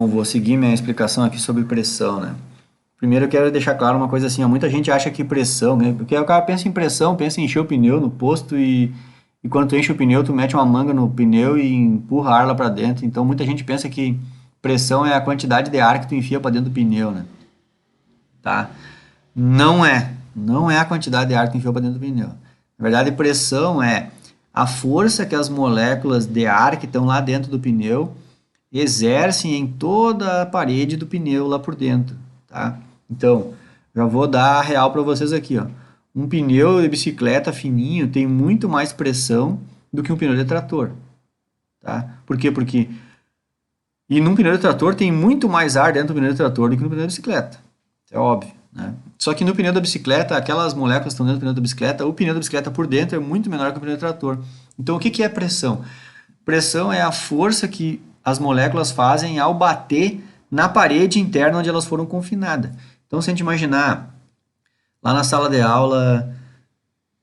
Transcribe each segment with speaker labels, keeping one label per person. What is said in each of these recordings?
Speaker 1: Bom, vou seguir minha explicação aqui sobre pressão, né? Primeiro eu quero deixar claro uma coisa assim, ó, muita gente acha que pressão, né? Porque o cara pensa em pressão, pensa em encher o pneu no posto e quando tu enche o pneu, tu mete uma manga no pneu e empurra ar lá pra dentro. Então muita gente pensa que pressão é a quantidade de ar que tu enfia pra dentro do pneu, né? Tá? Não é a quantidade de ar que tu enfia pra dentro do pneu. Na verdade, pressão é a força que as moléculas de ar que estão lá dentro do pneu exercem em toda a parede do pneu lá por dentro, tá? Então, já vou dar a real para vocês aqui, ó. Um pneu de bicicleta fininho tem muito mais pressão do que um pneu de trator, tá? Por quê? E num pneu de trator tem muito mais ar dentro do pneu de trator do que no pneu de bicicleta. É óbvio, né? Só que no pneu da bicicleta, aquelas moléculas que estão dentro do pneu da bicicleta, o pneu da bicicleta por dentro é muito menor que o pneu de trator. Então, o que que é pressão? Pressão é a força que as moléculas fazem ao bater na parede interna onde elas foram confinadas. Então, se a gente imaginar lá na sala de aula,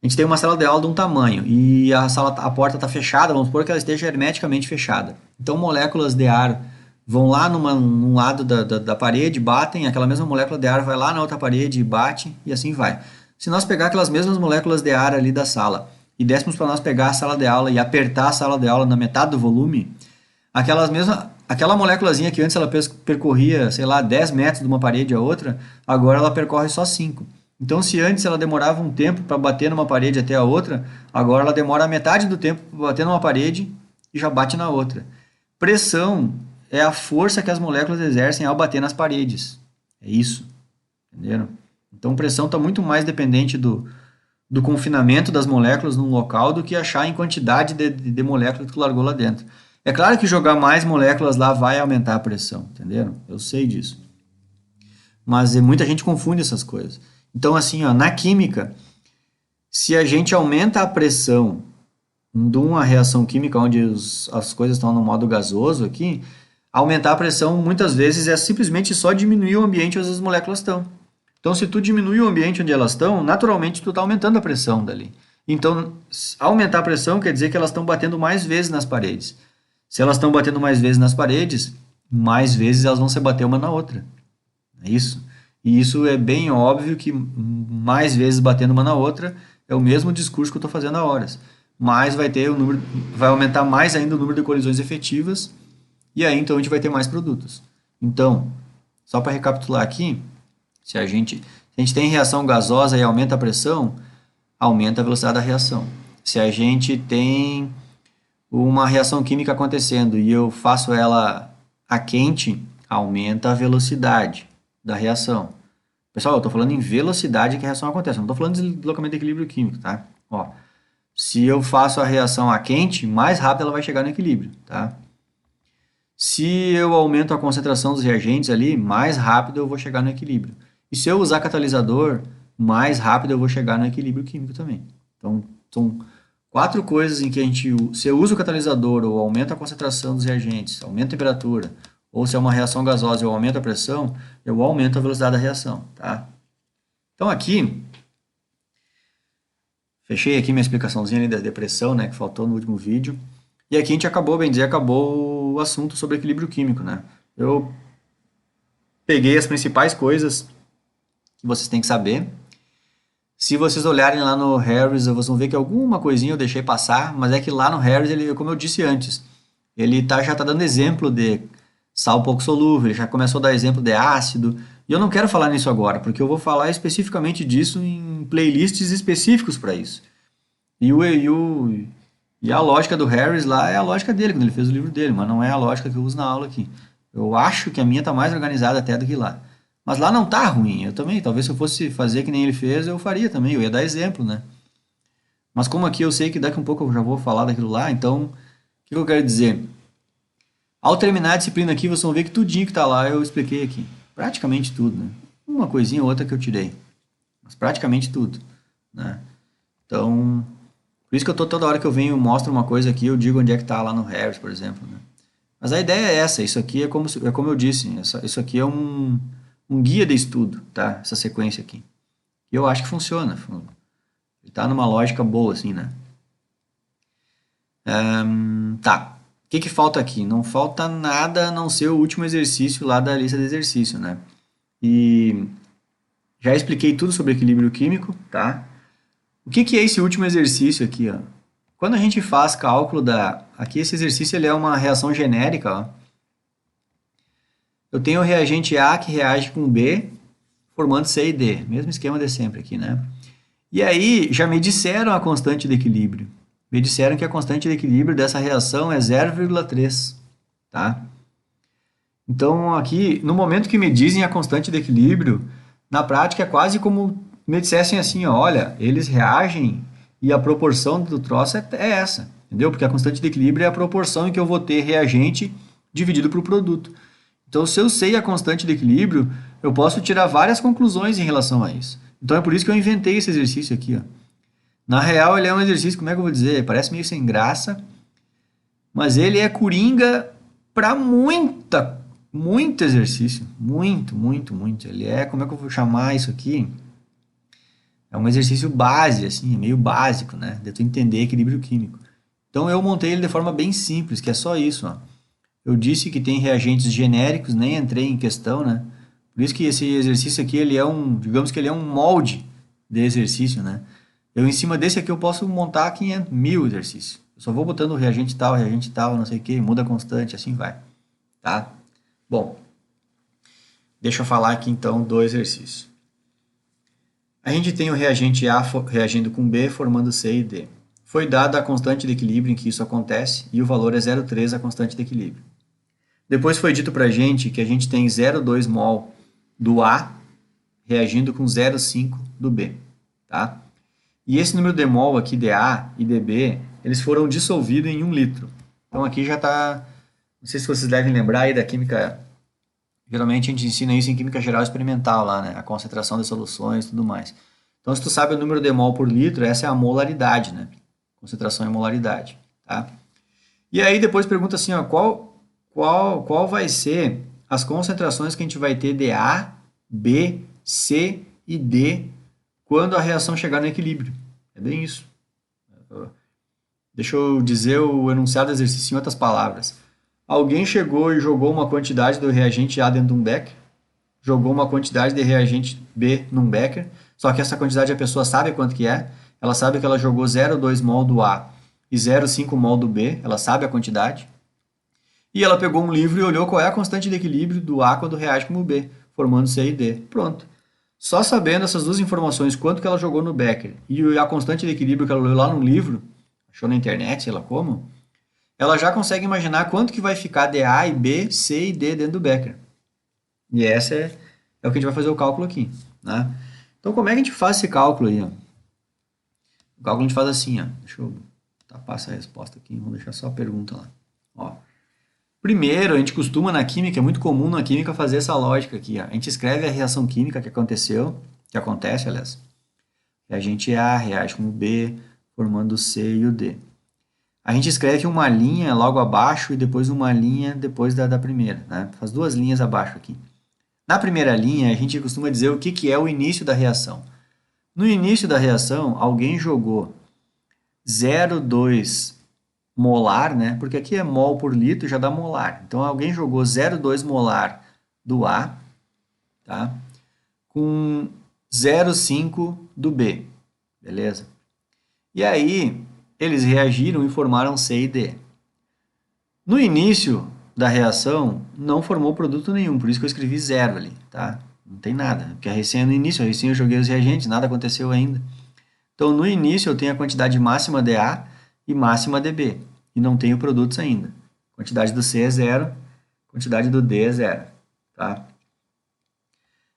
Speaker 1: a gente tem uma sala de aula de um tamanho e a porta está fechada, vamos supor que ela esteja hermeticamente fechada. Então, moléculas de ar vão lá num lado da parede, batem, aquela mesma molécula de ar vai lá na outra parede e bate, e assim vai. Se nós pegar aquelas mesmas moléculas de ar ali da sala e dessemos para nós pegar a sala de aula e apertar a sala de aula na metade do volume, aquela moléculazinha que antes ela percorria, sei lá, 10 metros de uma parede a outra, agora ela percorre só 5. Então, se antes ela demorava um tempo para bater numa parede até a outra, agora ela demora a metade do tempo para bater numa parede e já bate na outra. Pressão é a força que as moléculas exercem ao bater nas paredes. É isso, entenderam? Então, pressão está muito mais dependente do confinamento das moléculas num local do que achar em quantidade de moléculas que tu largou lá dentro. É claro que jogar mais moléculas lá vai aumentar a pressão, entenderam? Eu sei disso. Mas muita gente confunde essas coisas. Então, assim, ó, na química, se a gente aumenta a pressão de uma reação química onde as coisas estão no modo gasoso aqui, aumentar a pressão muitas vezes é simplesmente só diminuir o ambiente onde as moléculas estão. Então, se tu diminuir o ambiente onde elas estão, naturalmente tu está aumentando a pressão dali. Então, aumentar a pressão quer dizer que elas estão batendo mais vezes nas paredes. Se elas estão batendo mais vezes nas paredes, mais vezes elas vão se bater uma na outra. É isso. E isso é bem óbvio que mais vezes batendo uma na outra é o mesmo discurso que eu estou fazendo há horas. Mas vai ter o número, vai aumentar mais ainda o número de colisões efetivas e aí então a gente vai ter mais produtos. Então, só para recapitular aqui, se a gente tem reação gasosa e aumenta a pressão, aumenta a velocidade da reação. Se a gente tem uma reação química acontecendo e eu faço ela a quente, aumenta a velocidade da reação. Pessoal, eu estou falando em velocidade que a reação acontece, não estou falando de deslocamento de equilíbrio químico, tá? Ó, se eu faço a reação a quente, mais rápido ela vai chegar no equilíbrio, tá? Se eu aumento a concentração dos reagentes ali, mais rápido eu vou chegar no equilíbrio. E se eu usar catalisador, mais rápido eu vou chegar no equilíbrio químico também. Então, são quatro coisas em que se eu uso o catalisador ou aumento a concentração dos reagentes, aumento a temperatura, ou se é uma reação gasosa e eu aumento a pressão, eu aumento a velocidade da reação, tá? Então aqui, fechei aqui minha explicaçãozinha ali da depressão, né, que faltou no último vídeo. E aqui a gente acabou, bem dizer, acabou o assunto sobre equilíbrio químico, né? Eu peguei as principais coisas que vocês têm que saber. Se vocês olharem lá no Harris, vocês vão ver que alguma coisinha eu deixei passar, mas é que lá no Harris, ele, como eu disse antes, já está dando exemplo de sal pouco solúvel, ele já começou a dar exemplo de ácido, e eu não quero falar nisso agora, porque eu vou falar especificamente disso em playlists específicos para isso. E, o, e, o, e a lógica do Harris lá é a lógica dele, quando ele fez o livro dele, mas não é a lógica que eu uso na aula aqui. Eu acho que a minha está mais organizada até do que lá. Mas lá não tá ruim, eu também, talvez se eu fosse fazer que nem ele fez, eu faria também, eu ia dar exemplo, né? Mas como aqui eu sei que daqui a um pouco eu já vou falar daquilo lá, então, o que eu quero dizer? Ao terminar a disciplina aqui, vocês vão ver que tudinho que tá lá eu expliquei aqui. Praticamente tudo, né? Uma coisinha ou outra que eu tirei, mas praticamente tudo, né? Então, por isso que eu tô toda hora que eu venho mostro uma coisa aqui, eu digo onde é que tá lá no Harris, por exemplo, né? Mas a ideia é essa, isso aqui é como eu disse, isso aqui é um guia de estudo, tá? Essa sequência aqui. E eu acho que funciona. Ele tá numa lógica boa, assim, né? Tá. que falta aqui? Não falta nada a não ser o último exercício lá da lista de exercício, né? E já expliquei tudo sobre equilíbrio químico, tá? O que é esse último exercício aqui, ó? Quando a gente faz cálculo da... Aqui esse exercício ele é uma reação genérica, ó. Eu tenho o reagente A que reage com B, formando C e D. Mesmo esquema de sempre aqui, né? E aí, já me disseram a constante de equilíbrio. Me disseram que a constante de equilíbrio dessa reação é 0,3, tá? Então, aqui, no momento que me dizem a constante de equilíbrio, na prática é quase como me dissessem assim, ó, olha, eles reagem e a proporção do troço é essa, entendeu? Porque a constante de equilíbrio é a proporção em que eu vou ter reagente dividido por produto. Então, se eu sei a constante de equilíbrio, eu posso tirar várias conclusões em relação a isso. Então, é por isso que eu inventei esse exercício aqui, ó. Na real, ele é um exercício, como é que eu vou dizer? Parece meio sem graça, mas ele é coringa para muito exercício. Muito, muito, muito. Ele é, como é que eu vou chamar isso aqui? É um exercício base, assim, meio básico, né? De tu entender equilíbrio químico. Então, eu montei ele de forma bem simples, que é só isso, ó. Eu disse que tem reagentes genéricos, nem entrei em questão, né? Por isso que esse exercício aqui, ele é digamos que ele é um molde de exercício, né? Eu, em cima desse aqui, eu posso montar 500, 1000 exercícios. Eu só vou botando reagente tal, não sei o que, muda constante, assim vai, tá? Bom, deixa eu falar aqui, então, do exercício. A gente tem o reagente A reagindo com B, formando C e D. Foi dada a constante de equilíbrio em que isso acontece e o valor é 0,3 a constante de equilíbrio. Depois foi dito para a gente que a gente tem 0,2 mol do A reagindo com 0,5 do B, tá? E esse número de mol aqui de A e de B, eles foram dissolvidos em 1 litro. Então aqui já está, não sei se vocês devem lembrar aí da química, geralmente a gente ensina isso em química geral experimental lá, né? A concentração das soluções e tudo mais. Então se tu sabe o número de mol por litro, essa é a molaridade, né? Concentração em molaridade, tá? E aí depois pergunta assim, ó, qual vai ser as concentrações que a gente vai ter de A, B, C e D quando a reação chegar no equilíbrio. É bem isso. Deixa eu dizer o enunciado do exercício em outras palavras. Alguém chegou e jogou uma quantidade do reagente A dentro de um becker, jogou uma quantidade de reagente B num becker, só que essa quantidade a pessoa sabe quanto que é, ela sabe que ela jogou 0,2 mol do A e 0,5 mol do B, ela sabe a quantidade, e ela pegou um livro e olhou qual é a constante de equilíbrio do A quando reage com o B, formando C e D. Pronto. Só sabendo essas duas informações, quanto que ela jogou no becker e a constante de equilíbrio que ela leu lá no livro, achou na internet, sei lá como, ela já consegue imaginar quanto que vai ficar de A e B, C e D dentro do becker. E essa é o que a gente vai fazer o cálculo aqui, né? Então, como é que a gente faz esse cálculo aí, ó? O cálculo a gente faz assim, ó. Deixa eu tapar essa resposta aqui, vamos deixar só a pergunta lá. Ó. Primeiro, a gente costuma na química, é muito comum na química fazer essa lógica aqui, ó. A gente escreve a reação química que acontece, aliás. Reagente A reage com o B, formando o C e o D. A gente escreve uma linha logo abaixo e depois uma linha depois da primeira, né? Faz duas linhas abaixo aqui. Na primeira linha, a gente costuma dizer o que é o início da reação. No início da reação, alguém jogou 0,2 molar, né? Porque aqui é mol por litro, já dá molar. Então, alguém jogou 0,2 molar do A, tá? Com 0,5 do B, beleza? E aí, eles reagiram e formaram C e D. No início da reação, não formou produto nenhum, por isso que eu escrevi 0 ali, tá? Não tem nada, porque a recém é no início, a recém eu joguei os reagentes, nada aconteceu ainda. Então, no início, eu tenho a quantidade máxima de A e máxima de B, e não tenho produtos ainda. A quantidade do C é 0, a quantidade do D é 0, tá?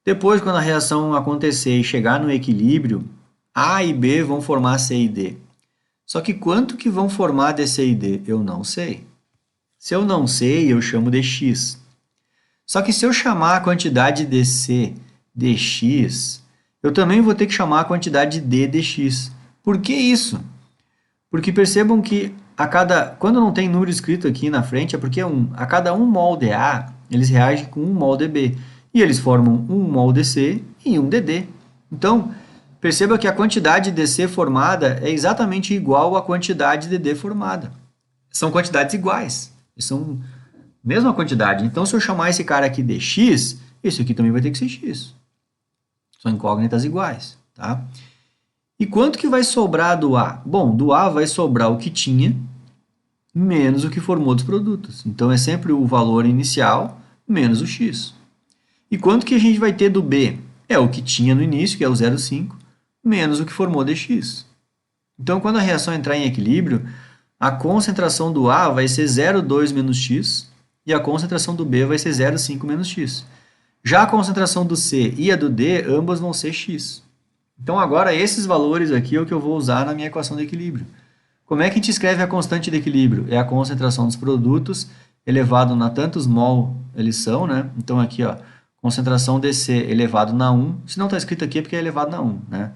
Speaker 1: Depois, quando a reação acontecer e chegar no equilíbrio, A e B vão formar C e D. Só que quanto que vão formar de C e D? Eu não sei. Se eu não sei, eu chamo de X. Só que se eu chamar a quantidade de C de X, eu também vou ter que chamar a quantidade de D de X. Por que isso? Porque percebam que quando não tem número escrito aqui na frente, é porque a cada 1 mol de A, eles reagem com 1 mol de B. E eles formam 1 mol de C e 1 de D. Então, perceba que a quantidade de C formada é exatamente igual à quantidade de D formada. São quantidades iguais. Eles são mesma quantidade. Então, se eu chamar esse cara aqui de x, esse aqui também vai ter que ser x. São incógnitas iguais, tá? E quanto que vai sobrar do A? Bom, do A vai sobrar o que tinha menos o que formou dos produtos. Então, é sempre o valor inicial menos o x. E quanto que a gente vai ter do B? É o que tinha no início, que é o 0,5, menos o que formou de x. Então, quando a reação entrar em equilíbrio, a concentração do A vai ser 0,2 menos x e a concentração do B vai ser 0,5 menos x. Já a concentração do C e a do D, ambas vão ser x. Então, agora, esses valores aqui é o que eu vou usar na minha equação de equilíbrio. Como é que a gente escreve a constante de equilíbrio? É a concentração dos produtos elevado na tantos mol eles são, né? Então, aqui, ó, concentração de C elevado na 1. Se não está escrito aqui é porque é elevado na 1, né?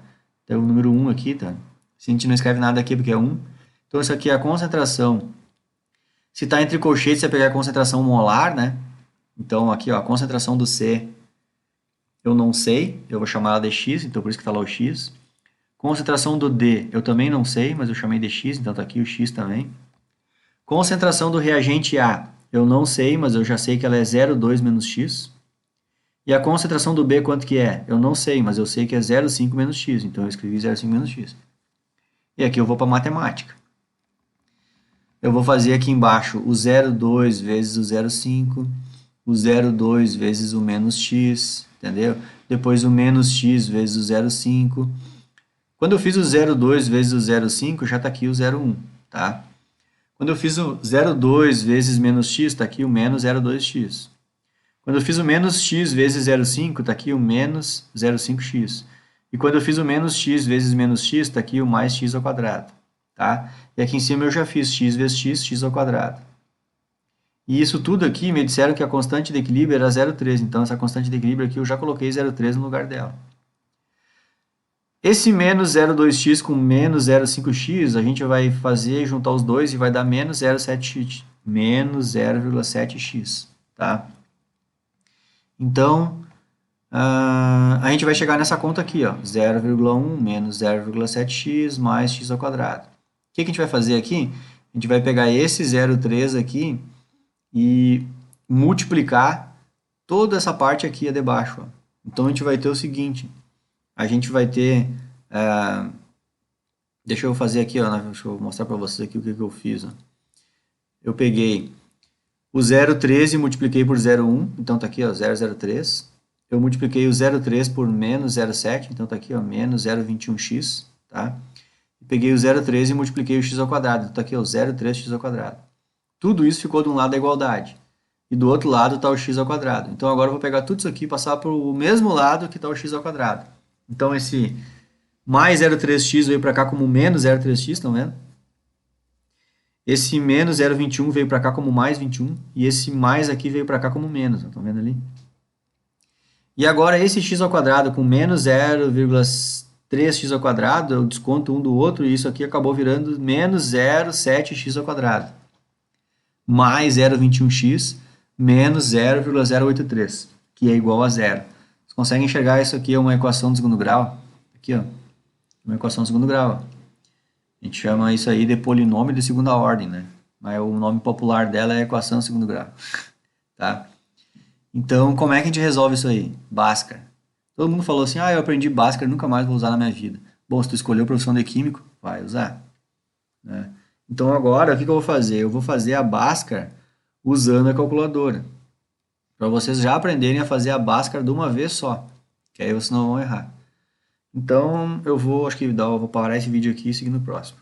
Speaker 1: Tem o número 1 aqui, tá? Se a gente não escreve nada aqui é porque é 1. Então, isso aqui é a concentração. Se está entre colchetes, você vai pegar a concentração molar, né? Então, aqui, ó, a concentração do C, eu não sei, eu vou chamar ela de X, então por isso que está lá o X. Concentração do D, eu também não sei, mas eu chamei de X, então está aqui o X também. Concentração do reagente A, eu não sei, mas eu já sei que ela é 0,2 menos X. E a concentração do B, quanto que é? Eu não sei, mas eu sei que é 0,5 menos X, então eu escrevi 0,5 menos X. E aqui eu vou para matemática. Eu vou fazer aqui embaixo o 0,2 vezes o 0,5, o 0,2 vezes o menos x, entendeu? Depois o menos x vezes o 0,5. Quando eu fiz o 0,2 vezes o 0,5, já está aqui o 0,1, tá? Quando eu fiz o 0,2 vezes menos x, está aqui o menos 0,2x. Quando eu fiz o menos x vezes 0,5, está aqui o menos 0,5x. E quando eu fiz o menos x vezes menos x, está aqui o mais x ao quadrado. Tá? E aqui em cima eu já fiz x vezes x, x ao quadrado. E isso tudo aqui me disseram que a constante de equilíbrio era 0,3. Então, essa constante de equilíbrio aqui eu já coloquei 0,3 no lugar dela. Esse menos 0,2x com menos 0,5x, a gente vai fazer, juntar os dois e vai dar menos 0,7x. Menos 0,7x. Tá? Então, a gente vai chegar nessa conta aqui, ó, 0,1 menos 0,7x mais x ao quadrado. O que a gente vai fazer aqui? A gente vai pegar esse 0,3 aqui e multiplicar toda essa parte aqui debaixo. Ó. Então, a gente vai ter o seguinte, a gente vai ter, deixa eu fazer aqui, ó, deixa eu mostrar para vocês aqui o que eu fiz. Ó. Eu peguei o 0,13 e multipliquei por 0,1, então está aqui, ó, 0,03. Eu multipliquei o 0,3 por menos 0,7, então está aqui, ó, menos 0,21x, tá? Peguei o 0,13 e multipliquei o x ao quadrado. Está aqui o 0,3x ao quadrado. Tudo isso ficou de um lado da igualdade. E do outro lado está o x ao quadrado. Então agora eu vou pegar tudo isso aqui e passar para o mesmo lado que está o x ao quadrado. Então esse mais 0,3x veio para cá como menos 0,3x, estão vendo? Esse menos 0,21 veio para cá como mais 21. E esse mais aqui veio para cá como menos. Estão vendo ali? E agora esse x ao quadrado com menos 0,3x ao quadrado, eu desconto um do outro, e isso aqui acabou virando menos 0,7x ao quadrado. Mais 0,21x menos 0,083, que é igual a zero. Vocês conseguem enxergar isso aqui é uma equação de segundo grau? Aqui, ó, uma equação de segundo grau. A gente chama isso aí de polinômio de segunda ordem, né? Mas o nome popular dela é equação de segundo grau. Tá? Então, como é que a gente resolve isso aí? Bhaskara. Todo mundo falou assim, eu aprendi Bhaskara, nunca mais vou usar na minha vida. Bom, se tu escolheu a profissão de químico, vai usar. Né? Então, agora, o que eu vou fazer? Eu vou fazer a Bhaskara usando a calculadora. Para vocês já aprenderem a fazer a Bhaskara de uma vez só. Que aí vocês não vão errar. Então, eu vou parar esse vídeo aqui e seguir no próximo.